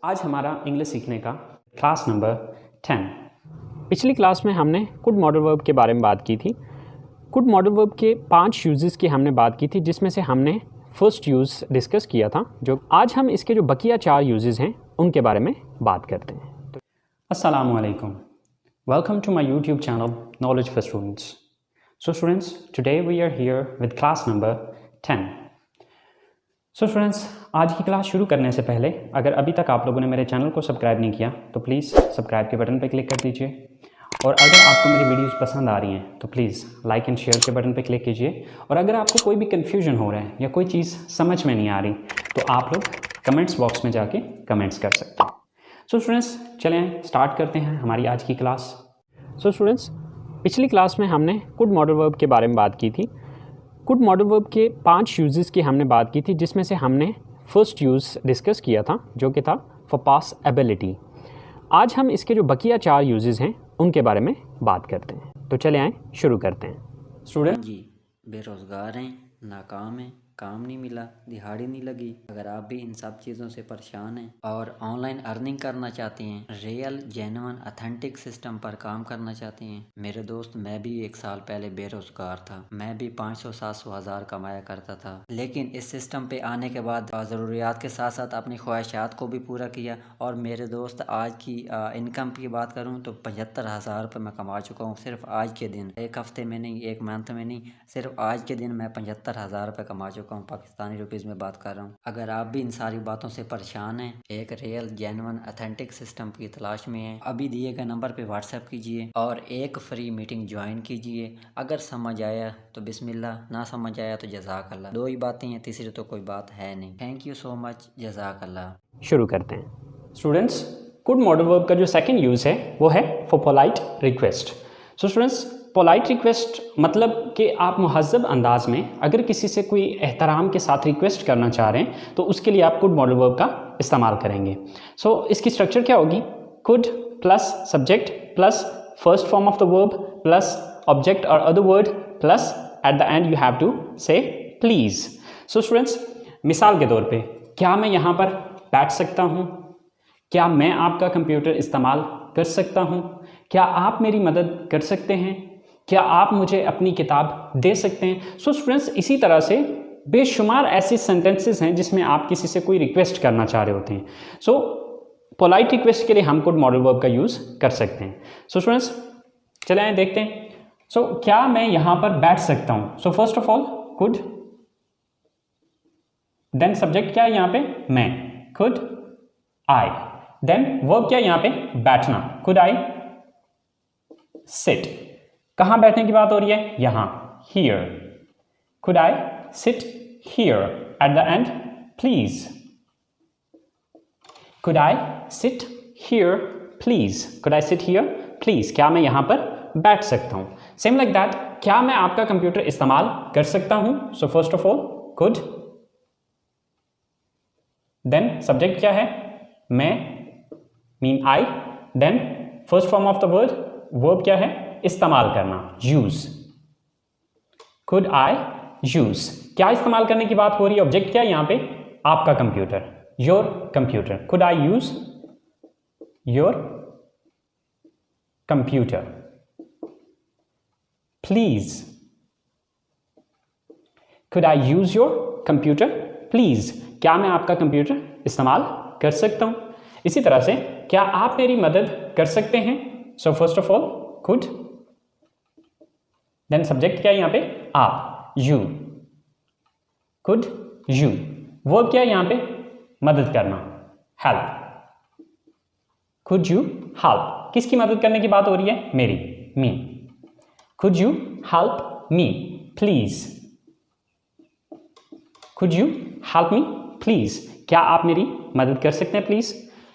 आज हमारा इंग्लिश सीखने का क्लास नंबर 10। पिछली क्लास में हमने कुड मॉडल वर्ब के बारे में बात की थी। कुड मॉडल वर्ब के 5 यूजेस की हमने बात की थी, जिसमें से हमने फर्स्ट यूज़ डिस्कस किया था। जो आज हम इसके जो बकिया 4 यूजेस हैं उनके बारे में बात करते हैं। अस्सलामु अलैकुम, welcome to my YouTube channel knowledge for students. So students, today we are here with class number 10। So students, आज की क्लास शुरू करने से पहले अगर अभी तक आप लोगों ने मेरे चैनल को सब्सक्राइब नहीं किया तो प्लीज़ सब्सक्राइब के बटन पर क्लिक कर दीजिए, और अगर आपको मेरी वीडियोस पसंद आ रही हैं तो प्लीज़ लाइक एंड शेयर के बटन पर क्लिक कीजिए। और अगर आपको कोई भी कन्फ्यूजन हो रहा है या कोई चीज़ समझ में नहीं आ रही तो आप लोग कमेंट्स बॉक्स में जाके कमेंट्स कर सकते हैं। सो स्टूडेंट्स, चलें स्टार्ट करते हैं हमारी आज की क्लास। सो स्टूडेंट्स, पिछली क्लास में हमने कुड मॉडल वर्ब के बारे में बात की थी। कुड मॉडल वर्ब के 5 यूजेस की हमने बात की थी, जिसमें से हमने फर्स्ट यूज़ डिस्कस किया था जो कि था फॉर पास एबिलिटी। आज हम इसके जो बकिया 4 यूजेस हैं उनके बारे में बात करते हैं। तो चले आएँ शुरू करते हैं। स्टूडेंट जी, बेरोज़गार हैं, नाकाम हैं, काम नहीं मिला, दिहाड़ी नहीं लगी। अगर आप भी इन सब चीज़ों से परेशान हैं और ऑनलाइन अर्निंग करना चाहते हैं, रियल जेन्युइन ऑथेंटिक सिस्टम पर काम करना चाहते हैं, मेरे दोस्त, मैं भी 1 साल पहले बेरोज़गार था। मैं भी 500-700 हज़ार कमाया करता था, लेकिन इस सिस्टम पे आने के बाद ज़रूरियात के साथ साथ अपनी ख्वाहिशात को भी पूरा किया। और मेरे दोस्त, आज की इनकम की बात करूँ तो 75,000 रुपये मैं कमा चुका हूँ सिर्फ आज के दिन। 1 हफ्ते में नहीं, 1 मंथ में नहीं, सिर्फ आज के दिन मैं 75,000 रुपये कमा चुका हूँ। पाकिस्तानी रुपीज़ में बात कर रहा हूँ। अगर आप भी इन सारी बातों से परेशान हैं, एक रियल जेन्युइन ऑथेंटिक सिस्टम की तलाश में हैं, अभी दिए गए नंबर पे व्हाट्सएप कीजिए और एक फ्री मीटिंग ज्वाइन कीजिए। अगर समझ आया तो बिस्मिल्लाह, ना समझ आया तो जज़ाकल्लाह। 2 ही बातें हैं, तीसरी तो कोई बात है नहीं। थैंक यू सो मच, जज़ाकल्लाह। शुरू करते हैं। स्टूडेंट्स, कुड मॉडल वर्ब का जो सेकंड यूज़ है वो है for polite request. So students, polite request मतलब कि आप मुहज़्ज़ब अंदाज में अगर किसी से कोई एहतराम के साथ रिक्वेस्ट करना चाह रहे हैं तो उसके लिए आप कुड मॉडल वर्ब का इस्तेमाल करेंगे। सो इसकी स्ट्रक्चर क्या होगी? Could plus subject plus first form of the verb plus object और other word plus at the end you have to say please. So students, मिसाल के तौर पे, क्या मैं यहाँ पर बैठ सकता हूँ? क्या मैं आपका कंप्यूटर इस्तेमाल कर सकता हूँ? क्या आप मेरी मदद कर सकते हैं? क्या आप मुझे अपनी किताब दे सकते हैं? सो स्टूडेंट्स, इसी तरह से बेशुमार ऐसी सेंटेंसेस हैं जिसमें आप किसी से कोई रिक्वेस्ट करना चाह रहे होते हैं। सो पोलाइट रिक्वेस्ट के लिए हम कुड मॉडल वर्ब का यूज़ कर सकते हैं। सो स्टूडेंट्स, चले आए देखते हैं। सो क्या मैं यहाँ पर बैठ सकता हूँ? So first of all could, then subject क्या है यहाँ पे? मैं, कुड आई। देन वर्ब क्या है यहाँ पे? बैठना, कुड आई सिट। कहाँ बैठने की बात हो रही है? यहाँ, here. Could I sit here? Eight the and please. Could I sit here please? Could I sit here please? क्या मैं यहाँ पर बैठ सकता हूँ? सेम लाइक दैट, क्या मैं आपका कंप्यूटर इस्तेमाल कर सकता हूँ? So first of all could, then subject क्या है? मैं, mean I. Then first form of the word, verb क्या है? इस्तेमाल करना, यूज। Could I use? क्या इस्तेमाल करने की बात हो रही है? ऑब्जेक्ट क्या है यहाँ पे? आपका computer, your computer. Could I use your computer please? Could I use your computer please? क्या मैं आपका कंप्यूटर इस्तेमाल कर सकता हूं? इसी तरह से, क्या आप मेरी मदद कर सकते हैं? So first of all could, then subject क्या है यहाँ पे? आप, यू। Could you? वर्ब क्या है यहाँ पे? मदद करना, हेल्प। Could you help? किसकी मदद करने की बात हो रही है? मेरी, me. Could you help me please? Could you help me please? क्या आप मेरी मदद कर सकते हैं प्लीज?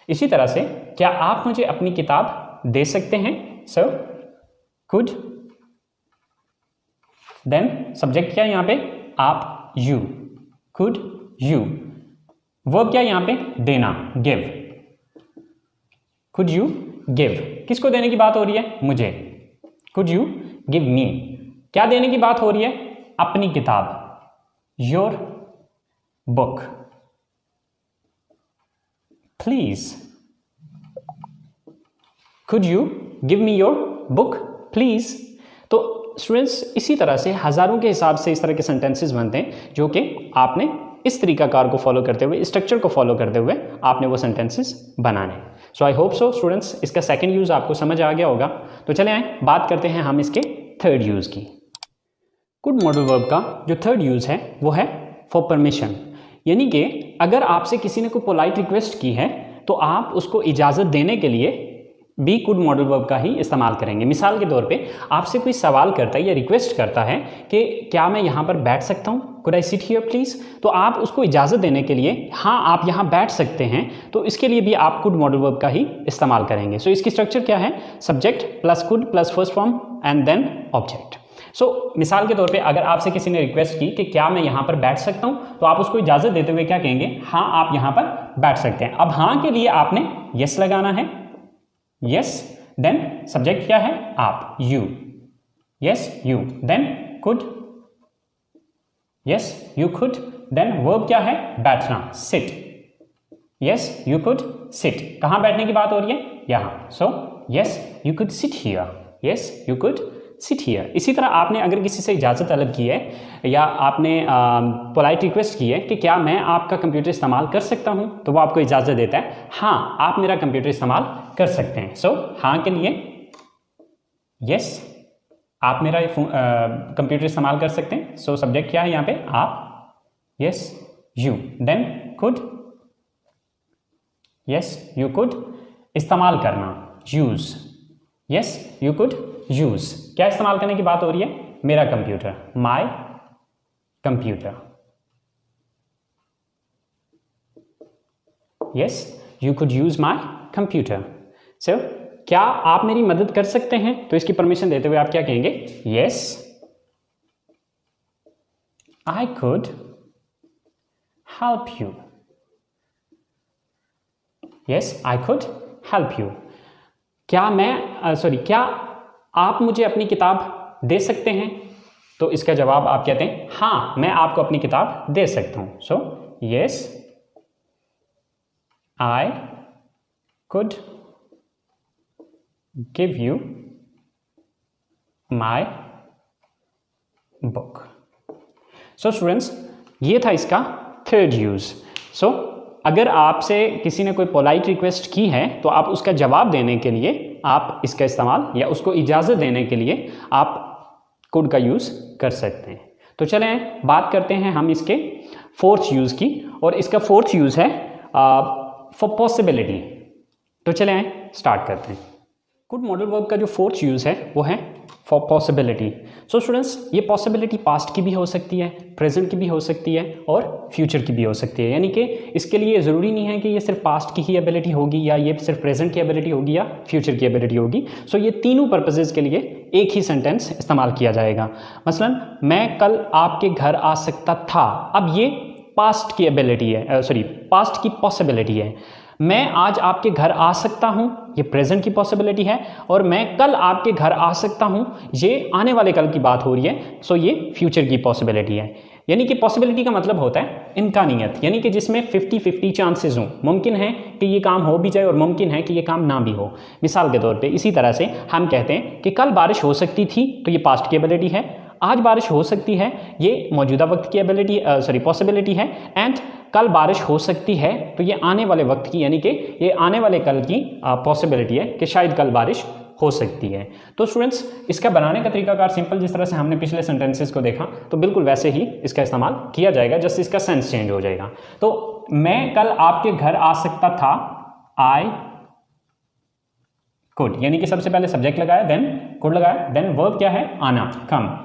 इसी तरह से, क्या आप मुझे अपनी किताब दे सकते हैं? सो कुड, देन सब्जेक्ट क्या है यहाँ पे? आप, यू। Could you? वर्ब क्या है यहाँ पे? देना, गिव। Could you give? किसको देने की बात हो रही है? मुझे। Could you give me? क्या देने की बात हो रही है? अपनी किताब, your book. Please, could you give me your book please। तो स्टूडेंट्स इसी तरह से हज़ारों के हिसाब से इस तरह के सेंटेंसेस बनते हैं जो कि आपने इस तरीकाकार को फॉलो करते हुए, स्ट्रक्चर को फॉलो करते हुए आपने वो सेंटेंसेस बनाने। सो आई होप सो स्टूडेंट्स इसका सेकंड यूज़ आपको समझ आ गया होगा। तो चले आए बात करते हैं हम इसके थर्ड यूज़ की। कुड मॉडल वर्ब का जो थर्ड यूज़ है वो है फॉर परमिशन, यानी कि अगर आपसे किसी ने कोई पोलाइट रिक्वेस्ट की है तो आप उसको इजाज़त देने के लिए भी कुड मॉडल वर्ब का ही इस्तेमाल करेंगे। मिसाल के तौर पे आपसे कोई सवाल करता है या रिक्वेस्ट करता है कि क्या मैं यहाँ पर बैठ सकता हूँ, could I sit here please, तो आप उसको इजाज़त देने के लिए हाँ आप यहाँ बैठ सकते हैं, तो इसके लिए भी आप कुड मॉडल वर्ब का ही इस्तेमाल करेंगे। सो इसकी स्ट्रक्चर क्या है, subject plus could plus first form and then object. So मिसाल के तौर पे अगर आपसे किसी ने रिक्वेस्ट की कि क्या मैं यहाँ पर बैठ सकता हूँ, तो आप उसको इजाज़त देते हुए क्या कहेंगे, हाँ आप यहाँ पर बैठ सकते हैं। अब हाँ के लिए आपने यस लगाना है, यस, देन सब्जेक्ट क्या है, आप, you, yes you, then could, yes you could, then verb क्या है, बैठना, sit, yes you could sit. कहाँ बैठने की बात हो रही है, यहाँ। So yes you could sit here, yes you could sit here. इसी तरह आपने अगर किसी से इजाज़त तलब की है या आपने पोलाइट रिक्वेस्ट की है कि क्या मैं आपका कंप्यूटर इस्तेमाल कर सकता हूँ, तो वो आपको इजाज़त देता है, हाँ आप मेरा कंप्यूटर इस्तेमाल कर सकते हैं। सो हाँ के लिए यस आप मेरा कंप्यूटर इस्तेमाल कर सकते हैं। सो सब्जेक्ट क्या है यहाँ पे, आप, yes you, then could, yes you could, इस्तेमाल करना, use, yes you could use. क्या इस्तेमाल करने की बात हो रही है, मेरा computer, my computer, yes you could use my computer. So क्या आप मेरी मदद कर सकते हैं, तो इसकी परमिशन देते हुए आप क्या कहेंगे, yes I could help you, yes I could help you. क्या मैं क्या आप मुझे अपनी किताब दे सकते हैं, तो इसका जवाब आप कहते हैं, हाँ मैं आपको अपनी किताब दे सकता हूं। So yes I could give you my book. So students ये था इसका थर्ड यूज। सो अगर आपसे किसी ने कोई पोलाइट रिक्वेस्ट की है तो आप उसका जवाब देने के लिए आप इसका इस्तेमाल या उसको इजाज़त देने के लिए आप कुड का यूज़ कर सकते हैं। तो चलें बात करते हैं हम इसके फोर्थ यूज़ की, और इसका फोर्थ यूज़ है फॉर पॉसिबिलिटी। तो चलें स्टार्ट करते हैं। कुड मॉडल वर्ब का जो फोर्थ यूज़ है वो है फॉर पॉसिबिलिटी। सो स्टूडेंट्स ये पॉसिबिलिटी पास्ट की भी हो सकती है, प्रेजेंट की भी हो सकती है और फ्यूचर की भी हो सकती है। यानी कि इसके लिए ज़रूरी नहीं है कि ये सिर्फ पास्ट की ही एबिलिटी होगी या ये सिर्फ प्रेजेंट की एबिलिटी होगी या फ्यूचर की एबिलिटी होगी। सो ये तीनों पर्पसेस के लिए एक ही सेंटेंस इस्तेमाल किया जाएगा। मसलन मैं कल आपके घर आ सकता था, अब ये पास्ट की एबिलिटी है, पास्ट की पॉसिबिलिटी है। मैं आज आपके घर आ सकता हूँ, ये प्रेजेंट की पॉसिबिलिटी है, और मैं कल आपके घर आ सकता हूँ, ये आने वाले कल की बात हो रही है। सो ये फ्यूचर की पॉसिबिलिटी है। यानी कि पॉसिबिलिटी का मतलब होता है इम्कानियत, यानी कि जिसमें 50-50 चांसेस हों। मुमकिन है कि ये काम हो भी जाए और मुमकिन है कि ये काम ना भी हो। मिसाल के तौर पे इसी तरह से हम कहते हैं कि कल बारिश हो सकती थी, तो ये पास्ट की एबिलिटी है। आज बारिश हो सकती है, ये मौजूदा वक्त की एबिलिटी पॉसिबिलिटी है। एंड कल बारिश हो सकती है, तो ये आने वाले वक्त की यानी कि ये आने वाले कल की पॉसिबिलिटी है कि शायद कल बारिश हो सकती है। तो स्टूडेंट्स इसका बनाने का तरीकाकार सिंपल, जिस तरह से हमने पिछले सेंटेंसेस को देखा तो बिल्कुल वैसे ही इसका इस्तेमाल किया जाएगा, जस्ट इसका सेंस चेंज हो जाएगा। तो मैं कल आपके घर आ सकता था, आई कुड, यानी कि सबसे पहले सब्जेक्ट लगाया, देन कुड लगाया, देन वर्ब क्या है, आना, कम।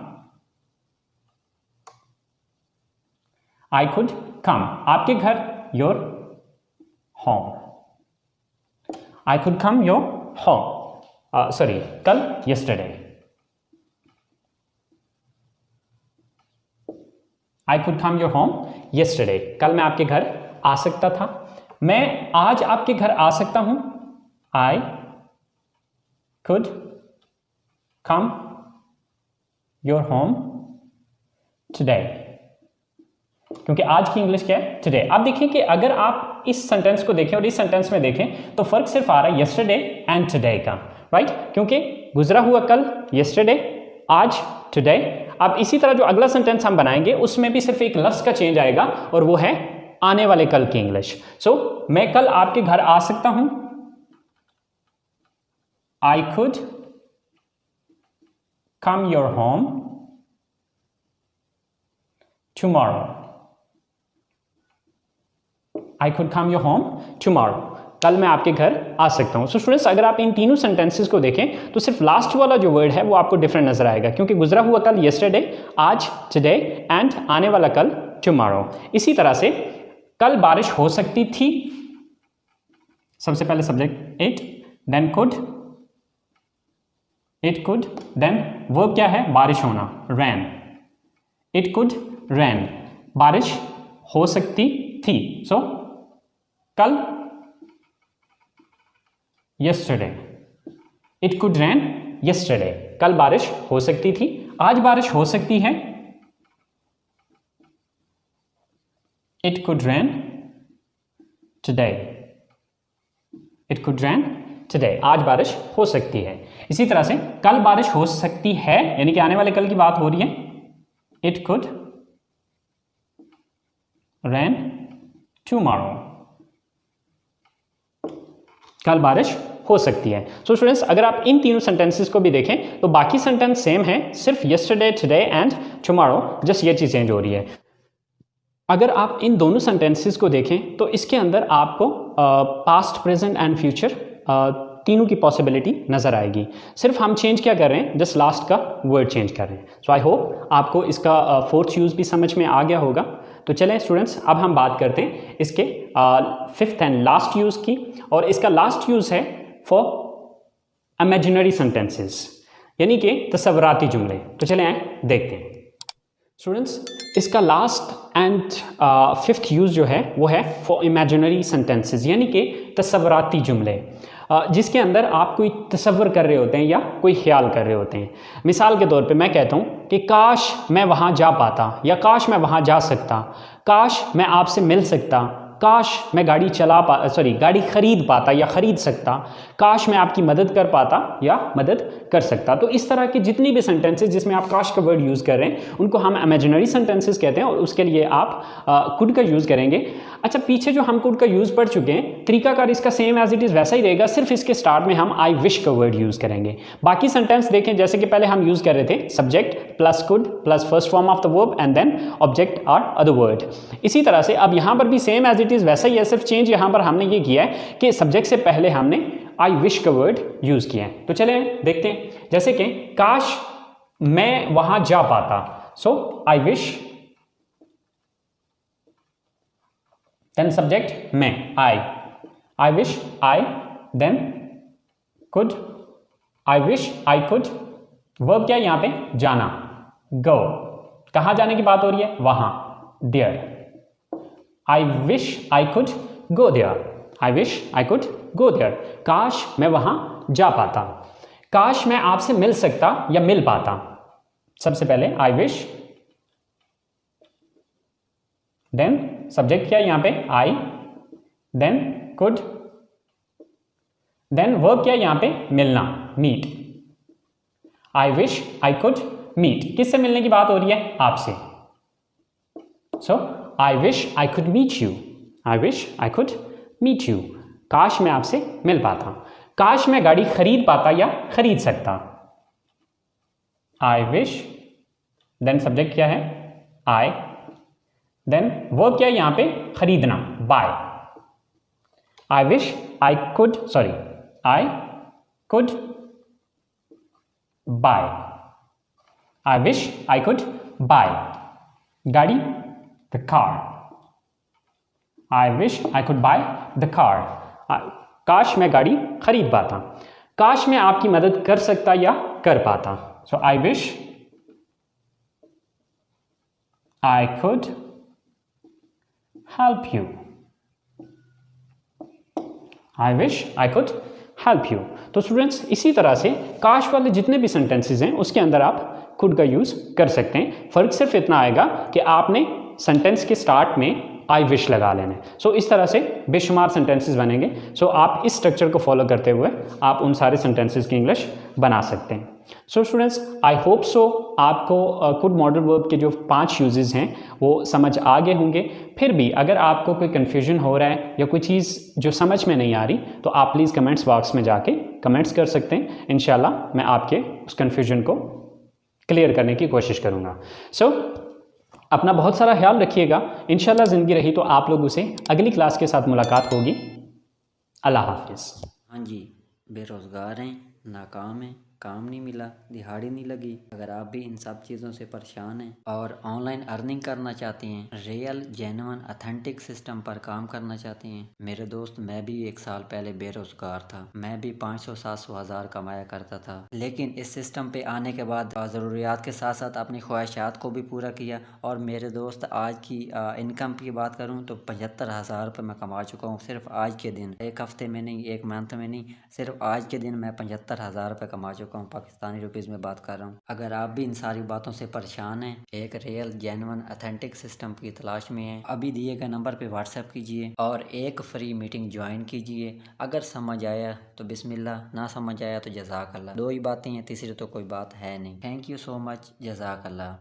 आई कुड कम, आपके घर, your home. I could come your home, कल, yesterday. I could come your home yesterday. कल मैं आपके घर आ सकता था। मैं आज आपके घर आ सकता हूं, I could come your home today. क्योंकि आज की इंग्लिश क्या है, today. आप देखिए कि अगर आप इस सेंटेंस को देखें और इस सेंटेंस में देखें तो फर्क सिर्फ आ रहा है yesterday and today का, राइट? क्योंकि गुजरा हुआ कल yesterday, आज today। अब इसी तरह जो अगला सेंटेंस हम बनाएंगे उसमें भी सिर्फ एक लफ्ज का चेंज आएगा और वो है आने वाले कल की इंग्लिश। सो मैं कल आपके घर आ सकता हूं, I could come your home tomorrow। I could come your home tomorrow। कल मैं आपके घर आ सकता हूं। सो स्टूडेंट्स, अगर आप इन तीनों सेंटेंसेस को देखें तो सिर्फ लास्ट वाला जो वर्ड है वो आपको डिफरेंट नजर आएगा, क्योंकि गुजरा हुआ कल yesterday, आज today एंड आने वाला कल tomorrow। इसी तरह से कल बारिश हो सकती थी, सबसे पहले subject it, then could, it could, then verb क्या है? बारिश होना, rain। it could rain, बारिश हो सकती थी। सो कल yesterday, it could rain yesterday, कल बारिश हो सकती थी। आज बारिश हो सकती है, it could rain today, it could rain today, आज बारिश हो सकती है। इसी तरह से कल बारिश हो सकती है, यानी कि आने वाले कल की बात हो रही है, it could rain tomorrow, कल बारिश हो सकती है। सो स्टूडेंट्स, अगर आप इन तीनों सेंटेंसेस को भी देखें तो बाकी सेंटेंस सेम है, सिर्फ yesterday, today and tomorrow, just ये चीज़ चेंज हो रही है। अगर आप इन दोनों सेंटेंसेस को देखें तो इसके अंदर आपको पास्ट, प्रेजेंट एंड फ्यूचर तीनों की पॉसिबिलिटी नज़र आएगी। सिर्फ हम चेंज क्या कर रहे हैं? जस्ट लास्ट का वर्ड चेंज कर रहे हैं। सो आई होप आपको इसका फोर्थ यूज़ भी समझ में आ गया होगा। तो चलें स्टूडेंट्स, अब हम बात करते हैं इसके फिफ्थ एंड लास्ट यूज़ की, और इसका लास्ट यूज़ है फॉर इमेजिनरी सेंटेंसेस, यानी कि तसव्वुराती जुमले। तो चलें आए देखते हैं स्टूडेंट्स, इसका लास्ट एंड फिफ्थ यूज़ जो है वो है फॉर इमेजिनरी सेंटेंसेस, यानी कि तसव्वुराती जुमले, जिसके अंदर आप कोई तसव्वुर कर रहे होते हैं या कोई ख्याल कर रहे होते हैं। मिसाल के तौर पे मैं कहता हूँ कि काश मैं वहाँ जा पाता, या काश मैं वहाँ जा सकता, काश मैं आपसे मिल सकता, काश मैं गाड़ी खरीद पाता या ख़रीद सकता, काश मैं आपकी मदद कर पाता या मदद कर सकता। तो इस तरह के जितनी भी सेंटेंसेस जिसमें आप काश का वर्ड यूज़ कर रहे हैं उनको हम इमेजिनरी सेंटेंसेस कहते हैं, और उसके लिए आप कुड का यूज़ करेंगे। अच्छा, पीछे जो हम कुड का यूज़ पढ़ चुके हैं, तरीकाकार इसका सेम एज इट इज़ वैसा ही रहेगा, सिर्फ इसके स्टार्ट में हम आई विश का वर्ड यूज़ करेंगे। बाकी सेंटेंस देखें, जैसे कि पहले हम यूज़ कर रहे थे subject plus could plus first form of the verb and then object और अदर वर्ड। इसी तरह से अब यहाँ पर भी सेम एज इट इज़ वैसा ही है, सिर्फ चेंज यहाँ पर हमने ये किया है कि सब्जेक्ट से पहले हमने आई विश का वर्ड यूज़ किया है। तो चले देखते हैं, जैसे कि काश मैं वहाँ जा पाता, so I wish, then subject मैं, I wish I, then could, I wish I could, verb क्या है यहाँ पे? जाना, गो, कहाँ जाने की बात हो रही है? वहाँ, there, I wish I could go there, I wish I could go there, काश मैं वहाँ जा पाता, काश मैं आपसे मिल सकता या मिल पाता। सबसे पहले आई विश, देन सब्जेक्ट क्या है यहाँ पे? I, then could, then verb क्या है यहाँ पे? मिलना, meet, I wish I could meet, किससे मिलने की बात हो रही है? आपसे। So I wish I could meet you, I wish I could meet you, काश मैं आपसे मिल पाता, काश मैं गाड़ी खरीद पाता या खरीद सकता, आई विश, देन सब्जेक्ट क्या है? आई, देन वर्ब क्या है यहाँ पे? खरीदना, buy, I wish I could buy, I wish I could buy गाड़ी, the car, I wish I could buy the car, काश मैं गाड़ी खरीद पाता, काश मैं आपकी मदद कर सकता या कर पाता। So I wish I could help you, I wish I could help you. तो स्टूडेंट्स, इसी तरह से काश वाले जितने भी सेंटेंसेस हैं उसके अंदर आप कुड का यूज़ कर सकते हैं। फ़र्क सिर्फ इतना आएगा कि आपने सेंटेंस के स्टार्ट में आई विश लगा लेने। सो इस तरह से बेशुमार सेंटेंसेस बनेंगे। सो आप इस स्ट्रक्चर को फॉलो करते हुए आप उन सारे सेंटेंसेस की इंग्लिश बना सकते हैं। So students, I hope so आपको कुड मॉडल वर्ब के जो 5 यूजेस हैं वो समझ आ गए होंगे। फिर भी अगर आपको कोई कन्फ्यूजन हो रहा है या कोई चीज़ जो समझ में नहीं आ रही तो आप प्लीज़ कमेंट्स बॉक्स में जाके कमेंट्स कर सकते हैं। इंशाल्लाह मैं आपके उस कन्फ्यूजन को क्लियर करने की कोशिश करूँगा। सो अपना बहुत सारा ख्याल रखिएगा। इंशाल्लाह ज़िंदगी रही तो आप लोगों से अगली क्लास के साथ मुलाकात होगी। अल्लाह हाफिज़। हाँ जी, बेरोज़गार हैं, नाकाम हैं, काम नहीं मिला, दिहाड़ी नहीं लगी। अगर आप भी इन सब चीज़ों से परेशान हैं और ऑनलाइन अर्निंग करना चाहते हैं, रियल जेन्युइन ऑथेंटिक सिस्टम पर काम करना चाहते हैं, मेरे दोस्त मैं भी 1 साल पहले बेरोज़गार था। मैं भी 500-700 हज़ार कमाया करता था, लेकिन इस सिस्टम पे आने के बाद ज़रूरियात के साथ साथ अपनी ख्वाहिशात को भी पूरा किया। और मेरे दोस्त आज की इनकम की बात करूँ तो 75,000 रुपये मैं कमा चुका हूँ सिर्फ आज के दिन। 1 हफ्ते में नहीं, 1 मंथ में नहीं, सिर्फ आज के दिन मैं 75,000 रुपये कमा चुका हूँ। पाकिस्तानी रुपीज़ में बात कर रहा हूँ। अगर आप भी इन सारी बातों से परेशान हैं, एक रियल जेन्युइन ऑथेंटिक सिस्टम की तलाश में हैं, अभी दिए गए नंबर पे व्हाट्सएप कीजिए और एक फ्री मीटिंग ज्वाइन कीजिए। अगर समझ आया तो बिस्मिल्लाह, ना समझ आया तो जज़ाक अल्लाह। 2 ही बातें हैं, तीसरी तो कोई बात है नहीं। थैंक यू सो मच, जज़ाक अल्लाह।